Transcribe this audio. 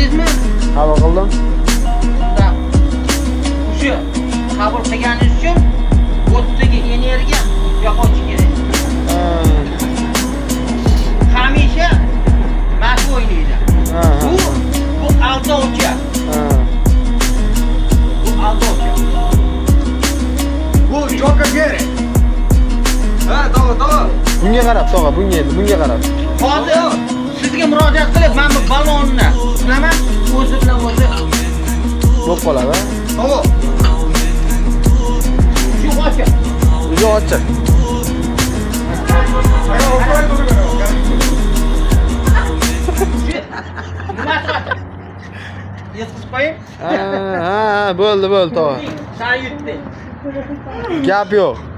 qildingizmi? Qabul qildim. Shu qabul qilganingiz uchun o'tdagi energiya yo'qotish kerak. Hamisha mashq o'ynaydi. Bu aldovchi. Bu aldovchi. Bu joka kerak. Ha, to'g'ri. Bunga qarab, tog'a, bunga qarab. Hozir sizga murojaat qilib, men bu balonni qilaman, o'zi bilan o'zi Bo'lib qoladi. To'g'ri. shu ochiq. O'zi ochiq. Yetkazib qo'ying. Ha, bo'ldi, tog'a. Sen yutding. Gap yo'q.